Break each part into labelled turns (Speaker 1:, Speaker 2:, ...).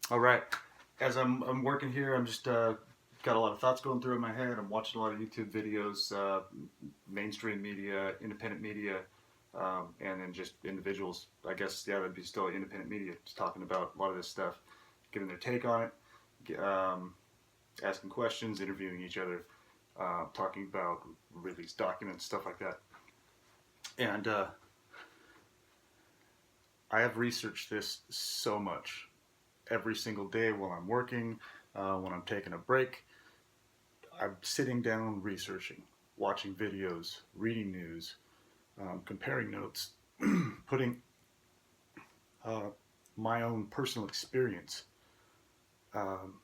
Speaker 1: All right. As I'm working here, I'm just got a lot of thoughts going through in my head. I'm watching a lot of YouTube videos, mainstream media, independent media, and then just individuals. I guess yeah, that'd be still independent media, just talking about a lot of this stuff, giving their take on it, asking questions, interviewing each other, talking about released documents, stuff like that. And I have researched this so much every single day while I'm working, when I'm taking a break. I'm sitting down researching, watching videos, reading news, comparing notes, putting uh, my own personal experience um,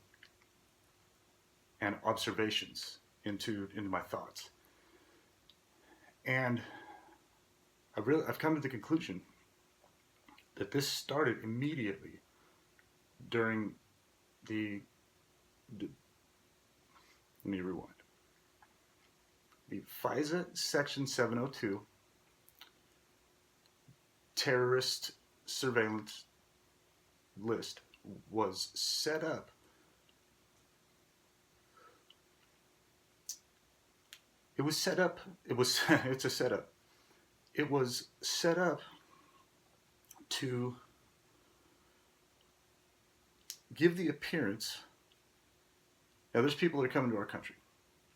Speaker 1: and observations into my thoughts. And I've come to the conclusion that this started immediately during the let me rewind. The FISA Section 702 terrorist surveillance list was set up. It was set up. It was it's a setup. It was set up to give the appearance. Now, there's people that are coming to our country,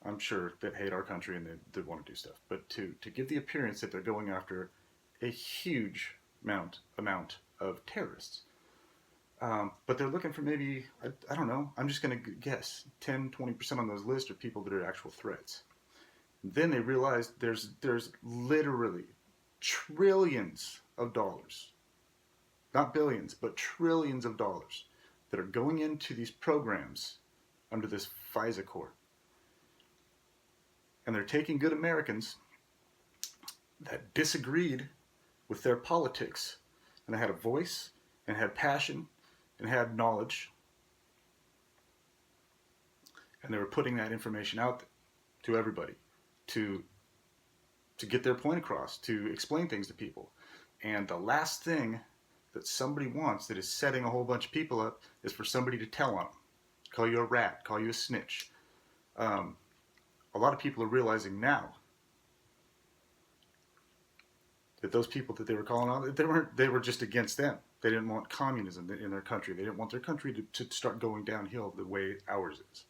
Speaker 1: I'm sure, that hate our country and they want to do stuff. But to give the appearance that they're going after a huge amount of terrorists. But they're looking for maybe, I don't know, I'm just going to guess 10-20% on those lists are people that are actual threats. Then they realized there's literally trillions of dollars, not billions, but trillions of dollars that are going into these programs under this FISA court. And they're taking good Americans that disagreed with their politics and had a voice and had passion and had knowledge, and they were putting that information out to everybody to get their point across, to explain things to people. And the last thing that somebody wants that is setting a whole bunch of people up is for somebody to tell on them, call you a rat, call you a snitch. A lot of people are realizing now that those people that they were calling on, they were just against them. They didn't want communism in their country. They didn't want their country to start going downhill the way ours is.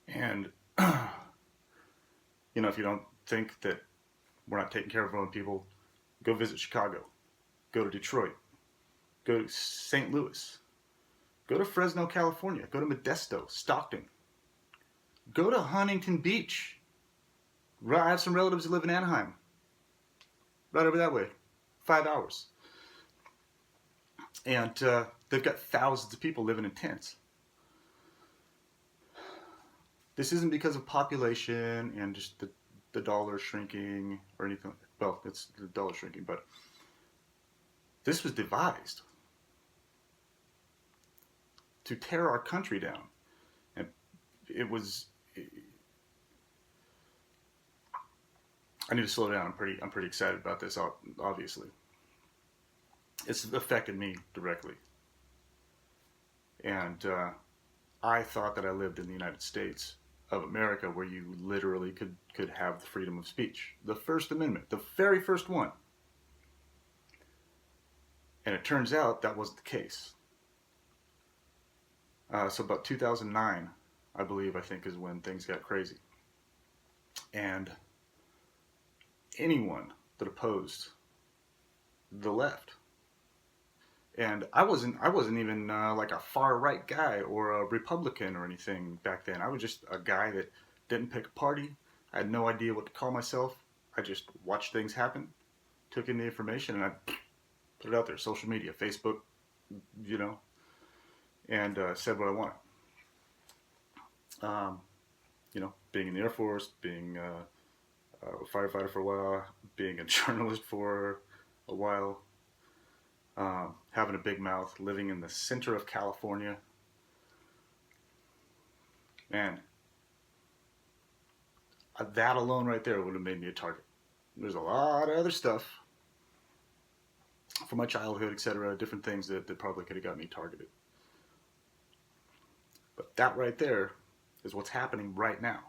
Speaker 1: And if you don't think that we're not taking care of our own people, go visit Chicago, go to Detroit, go to St. Louis, go to Fresno, California, go to Modesto, Stockton, go to Huntington Beach. I have some relatives that live in Anaheim, right over that way, 5 hours. And they've got thousands of people living in tents. This isn't because of population and just the dollar shrinking or anything. Well, it's the dollar shrinking, but this was devised to tear our country down. And it was... I need to slow down. I'm pretty excited about this, obviously. It's affected me directly. And I thought that I lived in the United States of America, where you literally could have the freedom of speech. The First Amendment, the very first one. And it turns out that wasn't the case. So about 2009, I think, is when things got crazy. And anyone that opposed the left, and I wasn't even like a far right guy or a Republican or anything back then. I was just a guy that didn't pick a party. I had no idea what to call myself. I just watched things happen, took in the information, and I put it out there. Social media, Facebook, and said what I wanted. Being in the Air Force, being a firefighter for a while, being a journalist for a while, having a big mouth, living in the center of California. Man, that alone right there would have made me a target. There's a lot of other stuff from my childhood, etc., different things that probably could have got me targeted. But that right there is what's happening right now.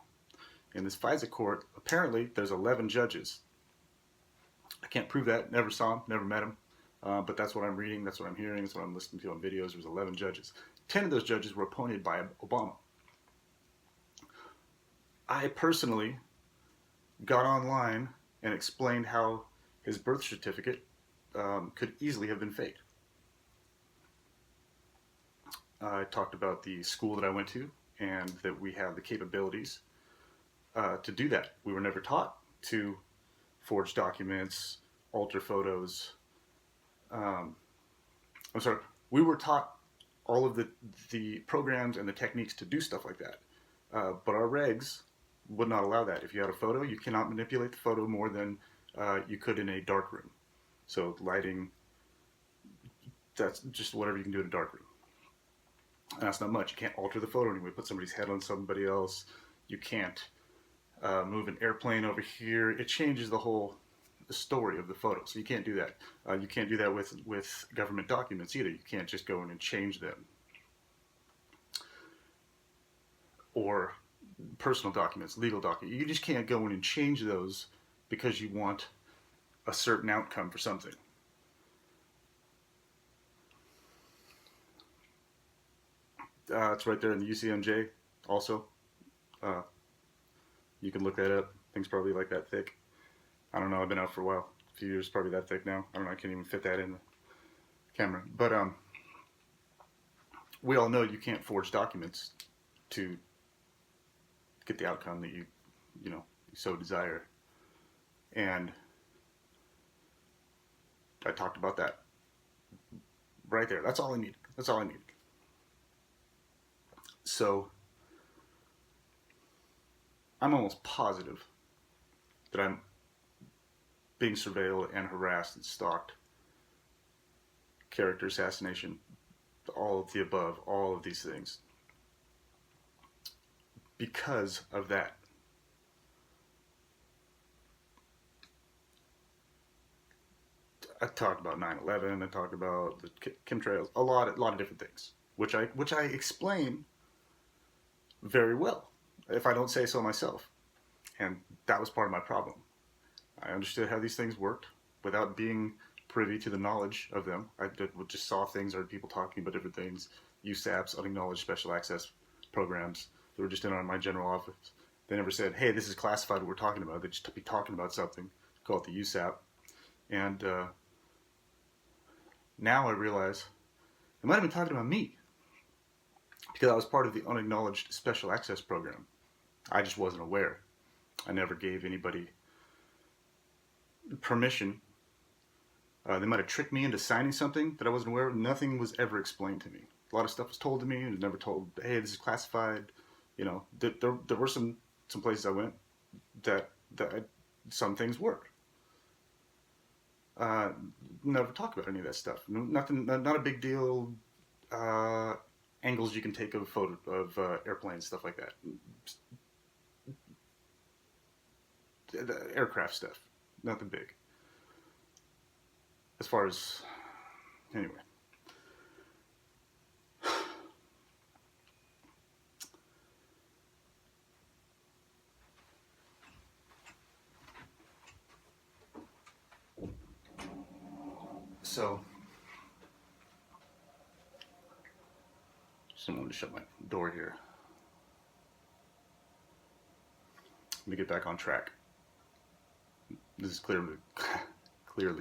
Speaker 1: In this FISA court, apparently there's 11 judges. I can't prove that, never saw them, never met them, but that's what I'm reading, that's what I'm hearing, that's what I'm listening to on videos. There's 11 judges. 10 of those judges were appointed by Obama. I personally got online and explained how his birth certificate could easily have been faked. I talked about the school that I went to and that we have the capabilities to do that. We were never taught to forge documents, alter photos. I'm sorry, we were taught all of the programs and the techniques to do stuff like that. But our regs would not allow that. If you had a photo, you cannot manipulate the photo more than you could in a dark room. So lighting, that's just whatever you can do in a dark room. And that's not much. You can't alter the photo anyway. Put somebody's head on somebody else. You can't move an airplane over here. It changes the whole story of the photo. So you can't do that. You can't do that with government documents either. You can't just go in and change them. Or personal documents, legal documents. You just can't go in and change those because you want a certain outcome for something. It's right there in the UCMJ also. You can look that up. Things probably like that thick. I don't know, I've been out for a while. A few years, probably that thick now. I don't know, I can't even fit that in the camera. But we all know you can't forge documents to get the outcome that you so desire. And I talked about that right there. That's all I need. That's all I need. So I'm almost positive that I'm being surveilled and harassed and stalked. Character assassination, all of the above, all of these things. Because of that. I talked about 9/11. I talked about the chemtrails, a lot of different things, which I explain very well, if I don't say so myself. And that was part of my problem. I understood how these things worked without being privy to the knowledge of them. I just saw things, or people talking about different things, USAPs, unacknowledged special access programs that were just in on my general office. They never said, hey, this is classified what we're talking about. They'd just be talking about something, call it the USAP. And now I realize they might have been talking about me, because I was part of the unacknowledged special access program. I just wasn't aware. I never gave anybody permission. They might have tricked me into signing something that I wasn't aware of. Nothing was ever explained to me. A lot of stuff was told to me. It was never told, hey, this is classified. You know, there were some places I went that some things worked. Never talk about any of that stuff. Nothing, not a big deal. Angles you can take of photo of airplanes, stuff like that. The aircraft stuff, nothing big. As far as, anyway. So, someone to shut my door here. Let me get back on track. This is clearly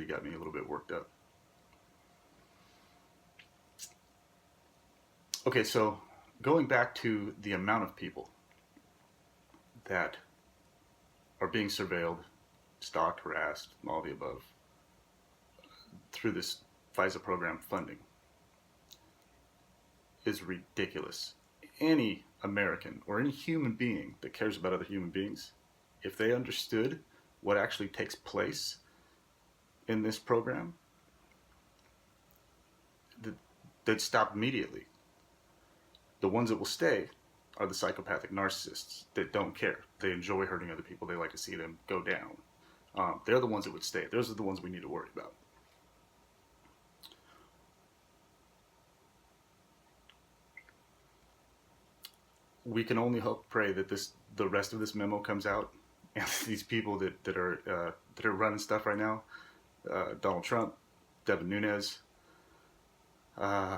Speaker 1: got me a little bit worked up. Okay, so going back to the amount of people that are being surveilled, stalked, harassed, all the above, through this FISA program funding is ridiculous. Any American or any human being that cares about other human beings, if they understood what actually takes place in this program, they'd stop immediately. The ones that will stay are the psychopathic narcissists that don't care. They enjoy hurting other people. They like to see them go down. They're the ones that would stay. Those are the ones we need to worry about. we can only hope, pray that the rest of this memo comes out, and these people that are running stuff right now, Donald Trump, Devin Nunes. Uh,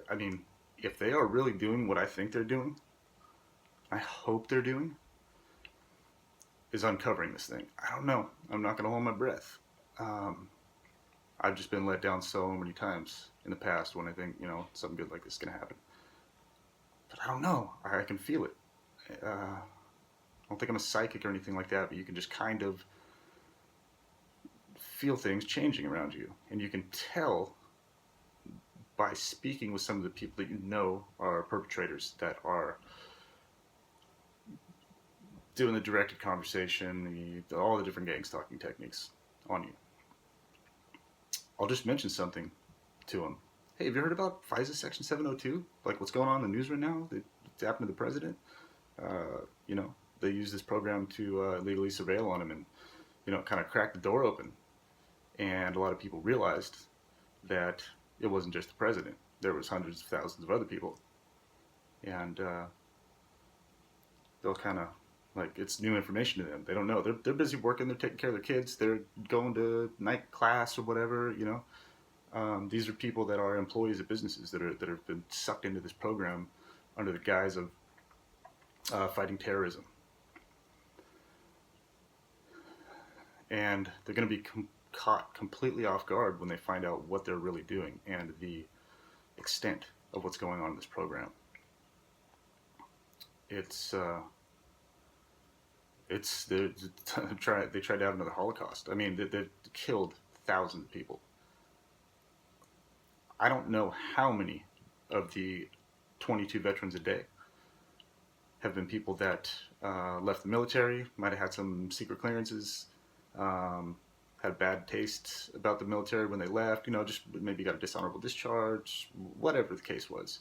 Speaker 1: I mean, if they are really doing what I think they're doing, I hope they're doing, is uncovering this thing. I don't know. I'm not going to hold my breath. Um, I've just been let down so many times in the past when I think, something good like this is going to happen. But I don't know. I can feel it. I don't think I'm a psychic or anything like that, but you can just kind of feel things changing around you. And you can tell by speaking with some of the people that you know are perpetrators, that are doing the directed conversation, all the different gang stalking techniques on you. I'll just mention something to them. Hey, have you heard about FISA Section 702? Like what's going on in the news right now? It's happened to the president. They use this program to legally surveil on him and, kind of crack the door open. And a lot of people realized that it wasn't just the president. There was hundreds of thousands of other people. And they'll kind of, like, it's new information to them. They don't know. They're busy working. They're taking care of their kids. They're going to night class or whatever, These are people that are employees of businesses that have been sucked into this program under the guise of fighting terrorism. And they're going to be caught completely off guard when they find out what they're really doing and the extent of what's going on in this program. They tried out another Holocaust. I mean, they've killed thousands of people. I don't know how many of the 22 veterans a day have been people that left the military, might have had some secret clearances, had bad taste about the military when they left, just maybe got a dishonorable discharge, whatever the case was.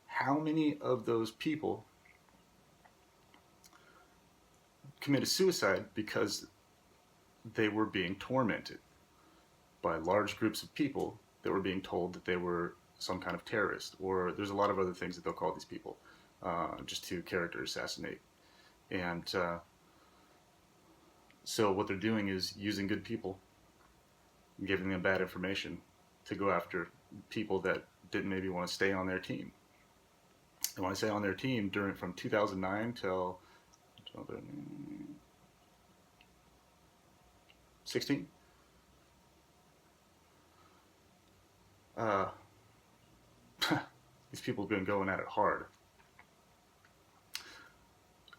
Speaker 1: How many of those people committed suicide because they were being tormented by large groups of people that were being told that they were some kind of terrorist, or there's a lot of other things that they'll call these people, just to character assassinate. And so what they're doing is using good people, giving them bad information to go after people that didn't maybe want to stay on their team. And when I say on their team, from 2009 till 16, these people have been going at it hard.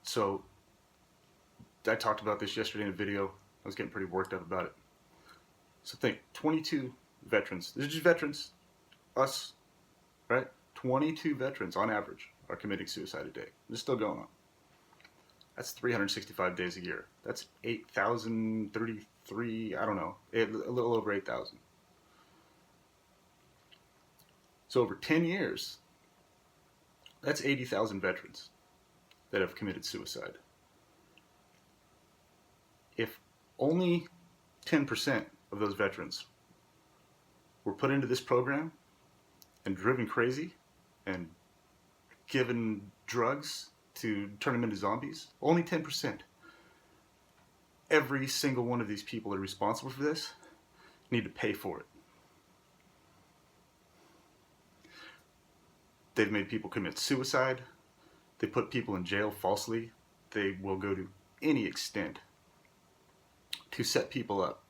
Speaker 1: So I talked about this yesterday in a video. I was getting pretty worked up about it. So think, 22 veterans. These are just veterans, us, right? 22 veterans on average are committing suicide a day. This is still going on. That's 365 days a year. That's 8,033, I don't know, a little over 8,000. So over 10 years, that's 80,000 veterans that have committed suicide. If only 10% of those veterans were put into this program and driven crazy and given drugs to turn them into zombies, only 10%. Every single one of these people that are responsible for this need to pay for it. They've made people commit suicide. They put people in jail falsely. They will go to any extent to set people up,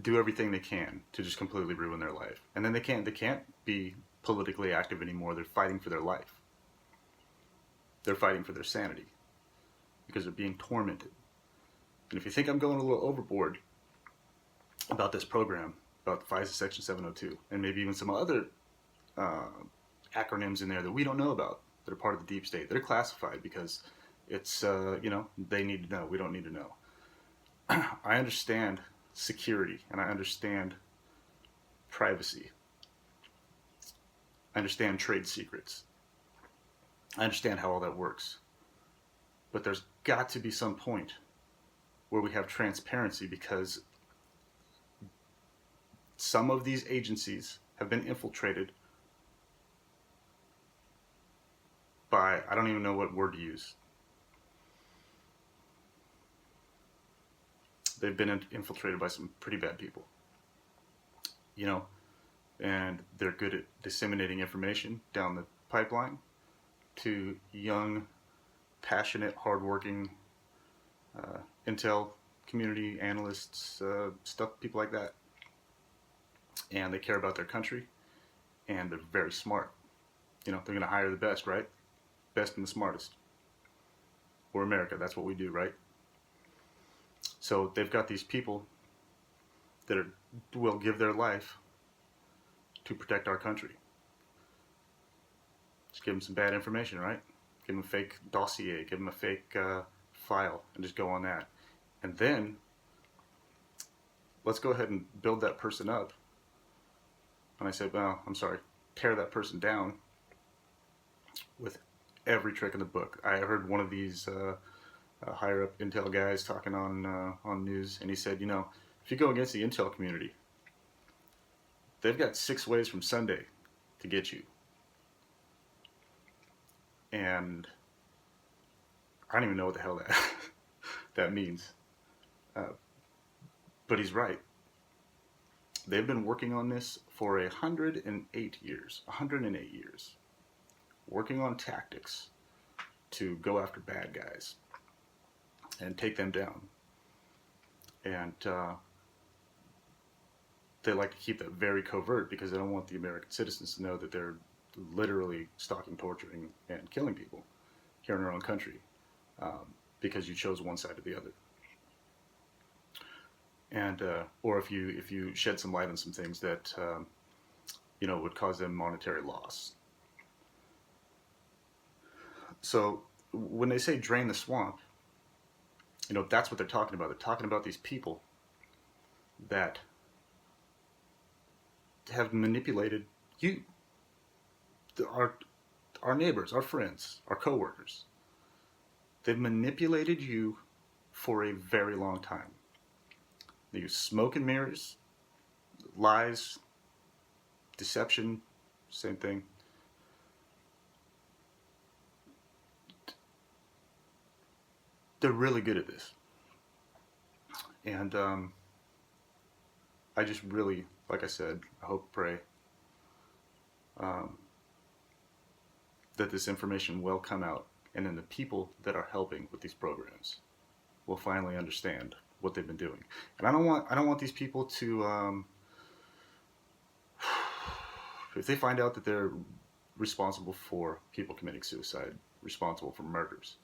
Speaker 1: do everything they can to just completely ruin their life. And then they can't be politically active anymore. They're fighting for their life. They're fighting for their sanity because they're being tormented. And if you think I'm going a little overboard about this program, about the FISA Section 702, and maybe even some other acronyms in there that we don't know about, that are part of the deep state, that are classified because it's, they need to know. We don't need to know. I understand security and I understand privacy. I understand trade secrets. I understand how all that works. But there's got to be some point where we have transparency, because some of these agencies have been infiltrated by, I don't even know what word to use. They've been infiltrated by some pretty bad people, you know, and they're good at disseminating information down the pipeline to young, passionate, hardworking intel community analysts, people like that. And they care about their country, and they're very smart. You know, they're going to hire the best, right? Best and the smartest. We're America. That's what we do, right? So they've got these people that will give their life to protect our country. Just give them some bad information, right? Give them a fake dossier, give them a fake file, and just go on that. And then let's go ahead and build that person up. And I said, well, I'm sorry, tear that person down with every trick in the book. I heard one of these higher up intel guys talking on news, and he said, you know, if you go against the intel community, they've got 6 ways from Sunday to get you. And I don't even know what the hell that that means. But he's right. They've been working on this for 108 years. 108 years. Working on tactics to go after bad guys and take them down. And they like to keep that very covert because they don't want the American citizens to know that they're literally stalking, torturing, and killing people here in our own country because you chose one side or the other. And or if you shed some light on some things that you know, would cause them monetary loss. So when they say drain the swamp, you know, that's what they're talking about. They're talking about these people that have manipulated you, our neighbors, our friends, our coworkers. They've manipulated you for a very long time. They use smoke and mirrors, lies, deception, same thing. They're really good at this. And I just really, like I said, I hope, pray that this information will come out, and then the people that are helping with these programs will finally understand what they've been doing. And I don't want these people to, if they find out that they're responsible for people committing suicide, responsible for murders,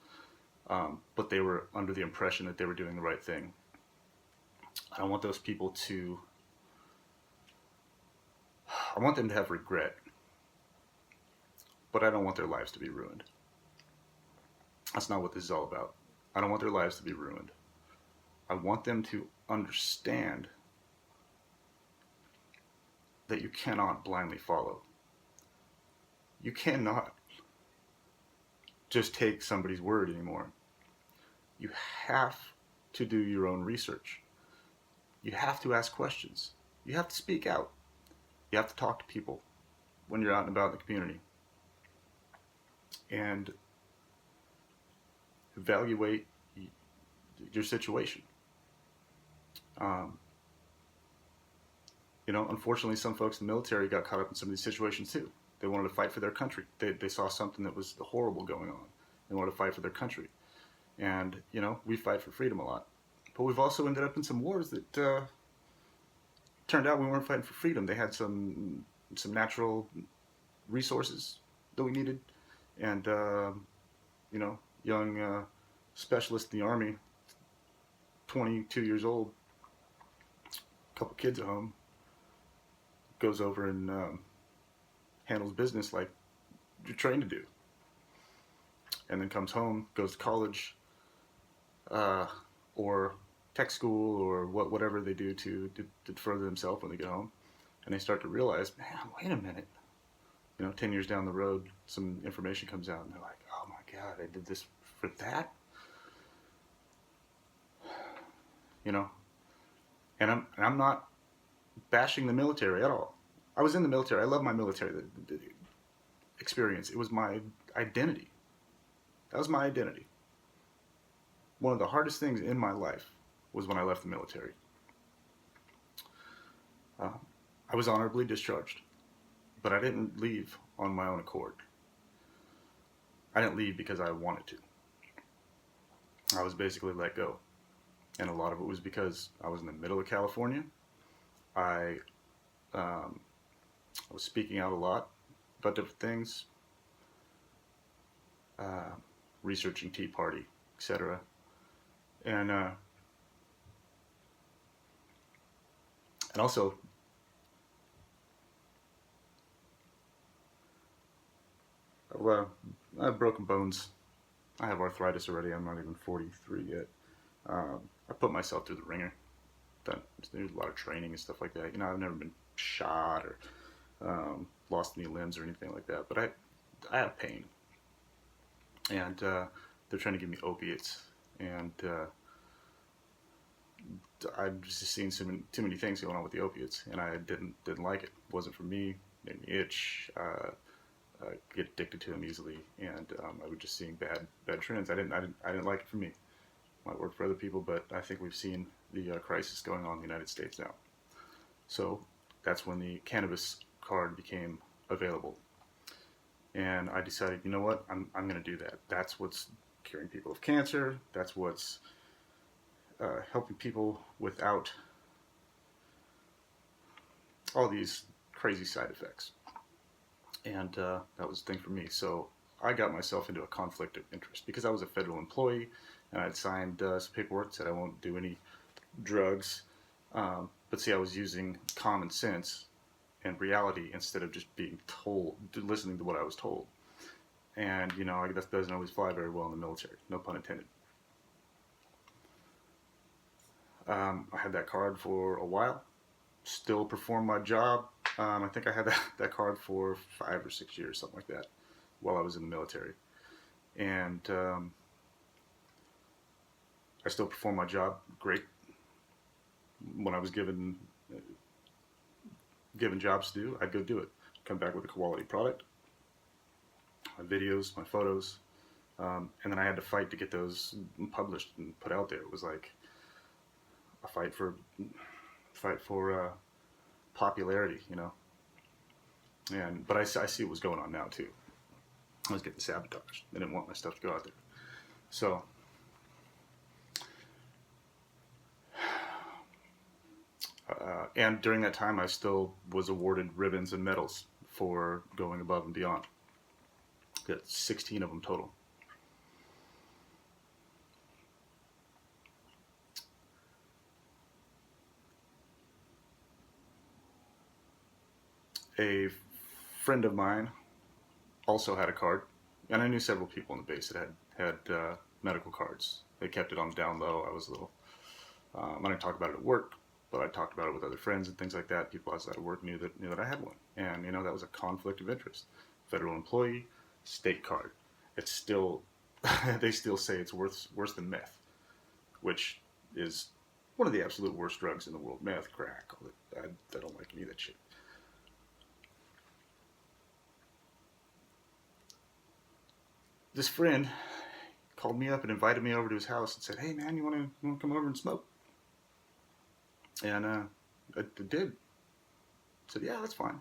Speaker 1: but they were under the impression that they were doing the right thing, I don't want those people to, I want them to have regret, but I don't want their lives to be ruined. That's not what this is all about. I don't want their lives to be ruined. I want them to understand that you cannot blindly follow. You cannot just take somebody's word anymore. You have to do your own research. You have to ask questions. You have to speak out. You have to talk to people when you're out and about in the community. And evaluate your situation. You know, unfortunately, some folks in the military got caught up in some of these situations too. They wanted to fight for their country. They saw something that was horrible going on. They wanted to fight for their country. And, you know, we fight for freedom a lot. But we've also ended up in some wars that turned out we weren't fighting for freedom. They had some natural resources that we needed. And, you know, young specialist in the Army, 22 years old, a couple kids at home, goes over and handles business like you're trained to do. And then comes home, goes to college, or tech school, or whatever they do to further themselves when they get home. And they start to realize, man, wait a minute. You know, 10 years down the road, some information comes out, and they're like, oh my God, I did this for that? You know? And I'm not bashing the military at all. I was in the military. I love my military experience. It was my identity. That was my identity. One of the hardest things in my life was when I left the military. Uh, I was honorably discharged, but I didn't leave on my own accord. I didn't leave because I wanted to. I was basically let go. And a lot of it was because I was in the middle of California. I, um, I was speaking out a lot about different things, uh, researching Tea Party, etc. And also, well, I have broken bones. I have arthritis already. I'm not even 43 yet. I put myself through the ringer. There's a lot of training and stuff like that. I've never been shot or lost any limbs or anything like that. But I have pain, and they're trying to give me opiates, and I've just seen too many things going on with the opiates, and I didn't like it. It wasn't for me. It made me itch. Get addicted to them easily, and I was just seeing bad trends. I didn't like it for me. Might work for other people, but I think we've seen the crisis going on in the United States now. So that's when the cannabis card became available, and I decided, you know what, I'm going to do that. That's what's curing people of cancer. That's what's helping people without all these crazy side effects. And that was the thing for me. So I got myself into a conflict of interest because I was a federal employee and I'd signed some paperwork that said I won't do any drugs. But see, I was using common sense and reality instead of just being told, listening to what I was told. And, that doesn't always fly very well in the military, no pun intended. I had that card for a while, still performed my job. I think I had that card for 5 or 6 years, something like that, while I was in the military. And I still performed my job great. When I was given jobs to do, I'd go do it. Come back with a quality product, my videos, my photos, and then I had to fight to get those published and put out there. It was like a fight for popularity, But I see what was going on now too. I was getting sabotaged. They didn't want my stuff to go out there. So, and during that time, I still was awarded ribbons and medals for going above and beyond. Got 16 of them total. A friend of mine also had a card, and I knew several people in the base that had medical cards. They kept it on the down low. I was a little. I didn't talk about it at work, but I talked about it with other friends and things like that. People outside of work knew that I had one, and that was a conflict of interest. Federal employee, state card. It's still, they still say it's worse than meth, which is one of the absolute worst drugs in the world. Meth, crack. I don't like any of that shit. This friend called me up and invited me over to his house and said, "Hey man, you want to come over and smoke?" And I did. I said, "Yeah, that's fine."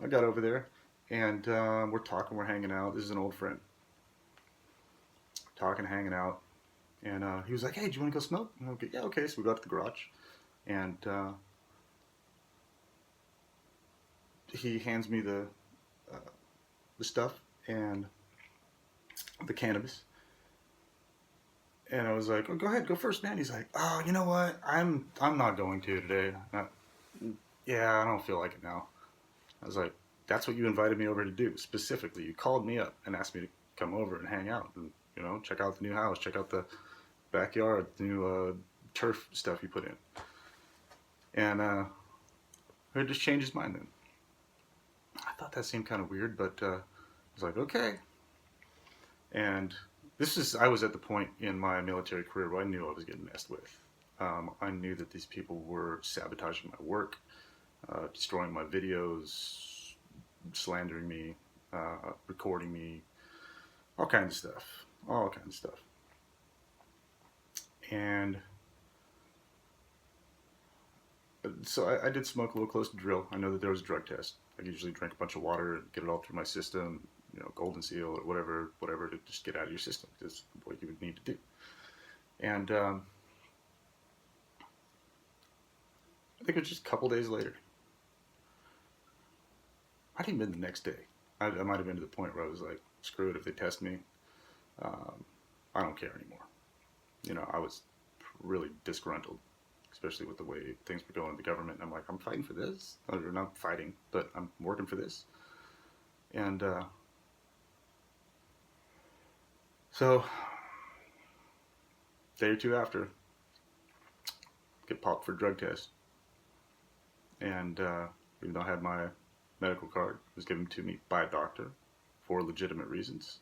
Speaker 1: I got over there and we're talking, we're hanging out. This is an old friend. Talking, hanging out, and he was like, "Hey, do you want to go smoke?" And okay, yeah, okay. So we go out to the garage, and he hands me the stuff and the cannabis. And I was like, "Oh, go ahead, go first, man." He's like, "Oh, you know what? I'm not going to today. Yeah, I don't feel like it now." I was like, "That's what you invited me over to do specifically. You called me up and asked me to come over and hang out and check out the new house, check out the backyard, the new turf stuff you put in." And he just changed his mind then. I thought that seemed kind of weird, but I was like, "Okay." And I was at the point in my military career where I knew I was getting messed with. I knew that these people were sabotaging my work, destroying my videos, slandering me, recording me, all kinds of stuff. all kinds of stuff. And so I did smoke a little close to drill. I know that there was a drug test. I usually drink a bunch of water and get it all through my system, Golden Seal or whatever to just get out of your system. That's what you would need to do. And I think it was just a couple days later. I didn't been the next day. I might have been to the point where I was like, screw it, if they test me, I don't care anymore. I was really disgruntled, especially with the way things were going in the government. And I'm like, I'm fighting for this? Or not fighting, but I'm working for this. And so, day or two after, get popped for a drug test. And even though I had my medical card, it was given to me by a doctor for legitimate reasons,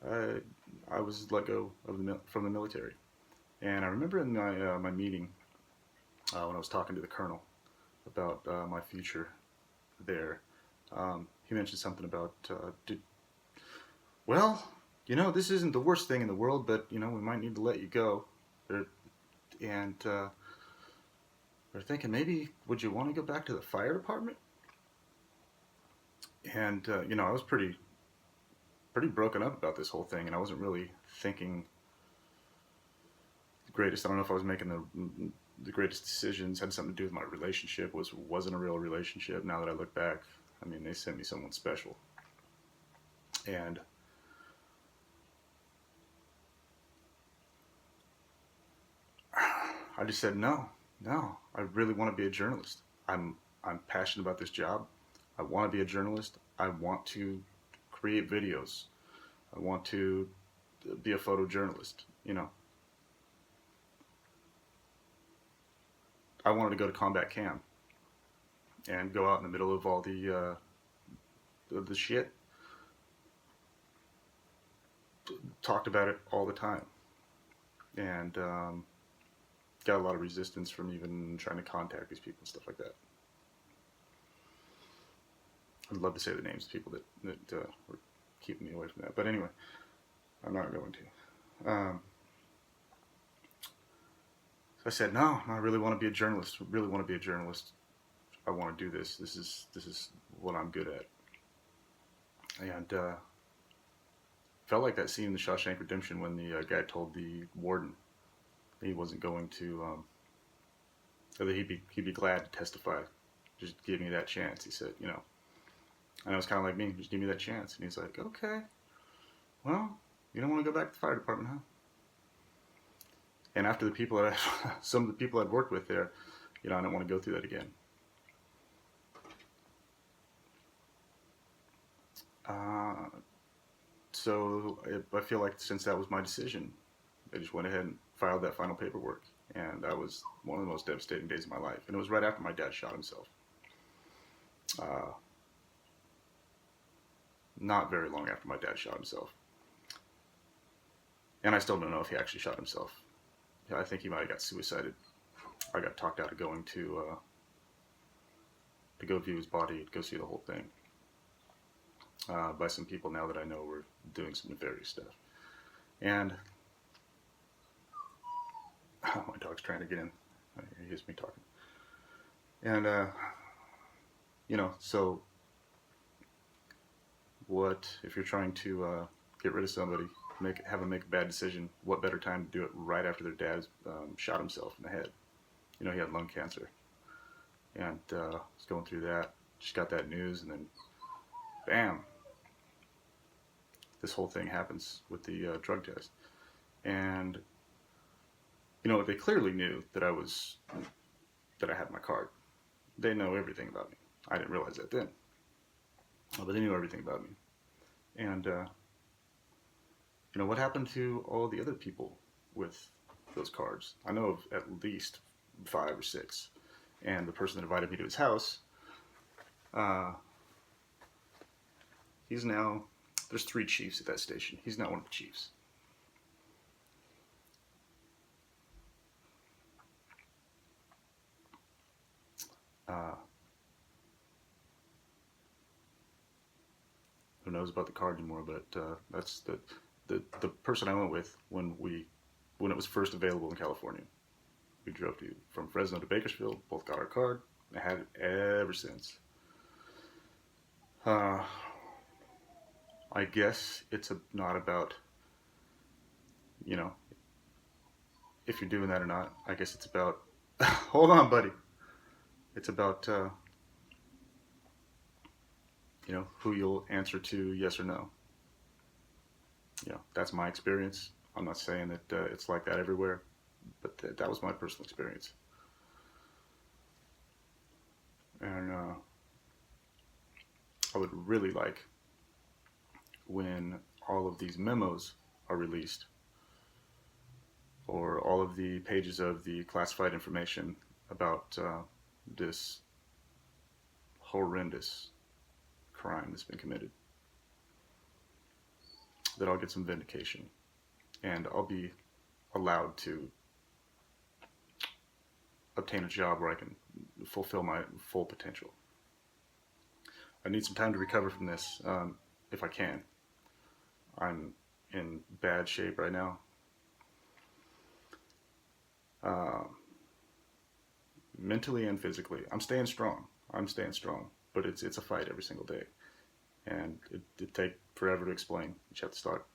Speaker 1: I was let go from the military. And I remember in my meeting when I was talking to the colonel about my future there, he mentioned something about, this isn't the worst thing in the world, but, we might need to let you go. And they're thinking, maybe, would you want to go back to the fire department? And, I was pretty broken up about this whole thing, and I wasn't really thinking the greatest. I don't know if I was making the greatest decisions. Had something to do with my relationship. Wasn't a real relationship. Now that I look back, I mean, they sent me someone special, and I just said no. I really want to be a journalist. I'm passionate about this job. I want to be a journalist. I want to create videos. I want to be a photojournalist. I wanted to go to combat camp and go out in the middle of all the shit. Talked about it all the time, and got a lot of resistance from even trying to contact these people and stuff like that. I'd love to say the names of people that were keeping me away from that, but anyway, I'm not going to. So I said, no, I really want to be a journalist. Really want to be a journalist. I want to do this. This is what I'm good at. And felt like that scene in The Shawshank Redemption when the guy told the warden he wasn't going to, or that he'd be glad to testify. Just give me that chance. He said, and it was kind of like me, just give me that chance. And he's like, okay, well, you don't want to go back to the fire department, huh? And after some of the people I'd worked with there, I don't want to go through that again. So I feel like since that was my decision, I just went ahead and filed that final paperwork. And that was one of the most devastating days of my life. And it was right after my dad shot himself. Not very long after my dad shot himself. And I still don't know if he actually shot himself. I think he might have got suicided. I got talked out of going to go view his body, go see the whole thing, by some people now that I know were doing some nefarious stuff. And my dog's trying to get in. He hears me talking. And so what if you're trying to get rid of somebody? Have them make a bad decision. What better time to do it right after their dad shot himself in the head? He had lung cancer, and was going through that. Just got that news, and then, bam! This whole thing happens with the drug test, and they clearly knew that I had my card. They know everything about me. I didn't realize that then, but they knew everything about me, and. What happened to all the other people with those cards? I know of at least 5 or 6. And the person that invited me to his house, there's 3 chiefs at that station. He's not one of the chiefs. Who knows about the card anymore, but that's the person I went with when it was first available in California. We drove from Fresno to Bakersfield. Both got our card. I had it ever since. I guess it's not about, you know, if you're doing that or not. I guess it's about, hold on, buddy. It's about, who you'll answer to, yes or no. That's my experience. I'm not saying that it's like that everywhere, but that was my personal experience. And I would really like, when all of these memos are released, or all of the pages of the classified information about this horrendous crime that's been committed, that I'll get some vindication and I'll be allowed to obtain a job where I can fulfill my full potential. I need some time to recover from this, if I can. I'm in bad shape right now. Mentally and physically. I'm staying strong, but it's a fight every single day. And it take forever to explain. You have to start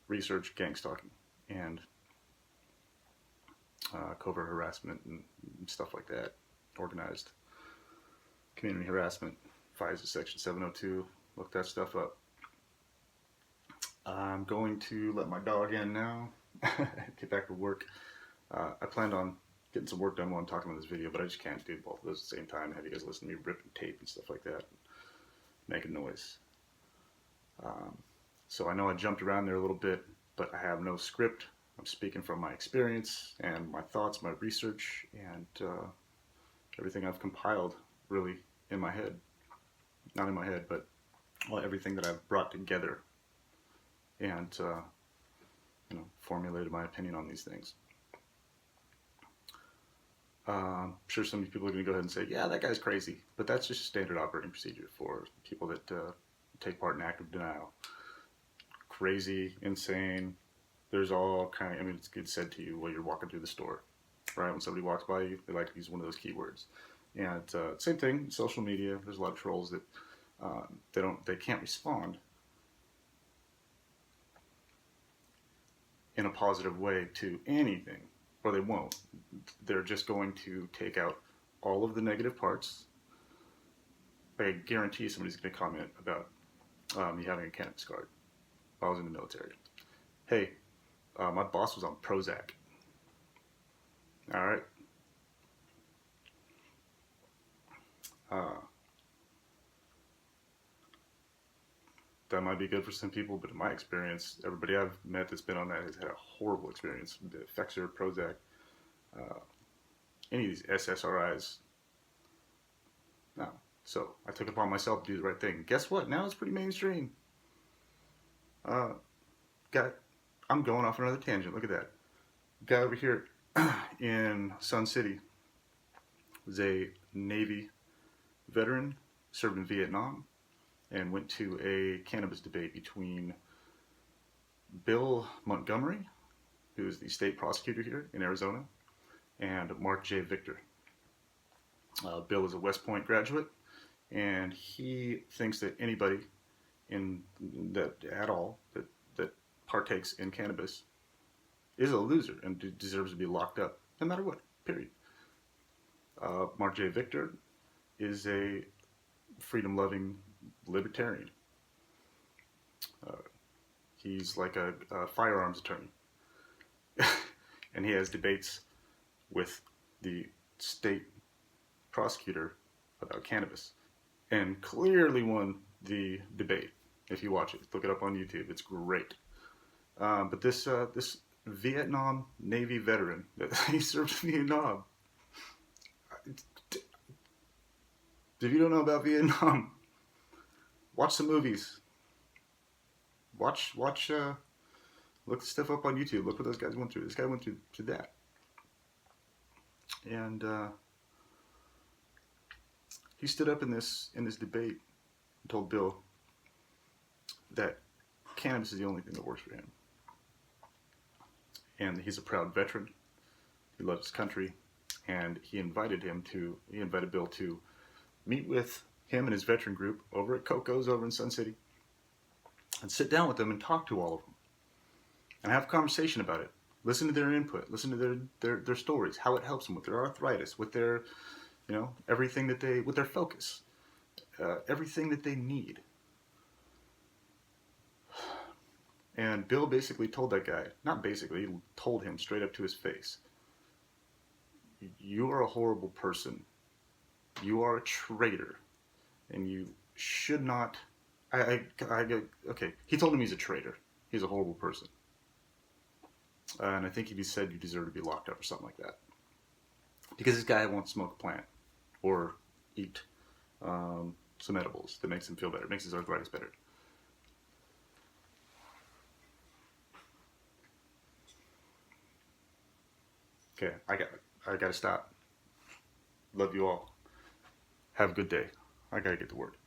Speaker 1: research gang stalking and covert harassment and stuff like that. Organized community harassment, FISA Section 702. Look that stuff up. I'm going to let my dog in now. Get back to work. I planned on getting some work done while I'm talking about this video, but I just can't do both of those at the same time. Have you guys listen to me ripping tape and stuff like that, making noise. So I know I jumped around there a little bit, but I have no script. I'm speaking from my experience and my thoughts, my research, and everything I've compiled really in my head. Not in my head, but everything that I've brought together and formulated my opinion on these things. I'm sure some people are going to go ahead and say, yeah, that guy's crazy. But that's just standard operating procedure for people that take part in active denial. Crazy, insane. There's all kind of, it's said to you while you're walking through the store, right? When somebody walks by you, they like to use one of those keywords. And same thing, social media. There's a lot of trolls that they can't respond in a positive way to anything, or they won't. They're just going to take out all of the negative parts. I guarantee somebody's going to comment about me having a cannabis card while I was in the military. Hey, my boss was on Prozac. All right. That might be good for some people, but in my experience, everybody I've met that's been on that has had a horrible experience. The Fexer, Prozac, any of these SSRIs. No. So I took it upon myself to do the right thing. Guess what? Now it's pretty mainstream. I'm going off another tangent. Look at that. Guy over here in Sun City was a Navy veteran, served in Vietnam, and went to a cannabis debate between Bill Montgomery, who is the state prosecutor here in Arizona, and Mark J. Victor. Bill is a West Point graduate, and he thinks that anybody that partakes in cannabis is a loser and deserves to be locked up, no matter what, period. Mark J. Victor is a freedom-loving libertarian. He's like a firearms attorney. And he has debates with the state prosecutor about cannabis, and clearly won the debate. If you watch it, look it up on YouTube. It's great. But this Vietnam Navy veteran that he served in Vietnam. If you don't know about Vietnam, watch the movies. Look stuff up on YouTube. Look what those guys went through. This guy went through that. And he stood up in this debate and told Bill, that cannabis is the only thing that works for him. And he's a proud veteran. He loves his country, and he invited Bill to meet with him and his veteran group over at Coco's over in Sun City, and sit down with them and talk to all of them, and have a conversation about it. Listen to their input. Listen to their stories, how it helps them with their arthritis, with their, everything with their focus, everything that they need. And Bill basically told that guy, not basically, he told him straight up to his face, you are a horrible person. You are a traitor. And you should not, okay, he told him he's a traitor. He's a horrible person. And I think he said you deserve to be locked up or something like that. Because this guy won't smoke a plant or eat some edibles that makes him feel better, makes his arthritis better. Okay, I got to stop. Love you all. Have a good day. I got to get to work.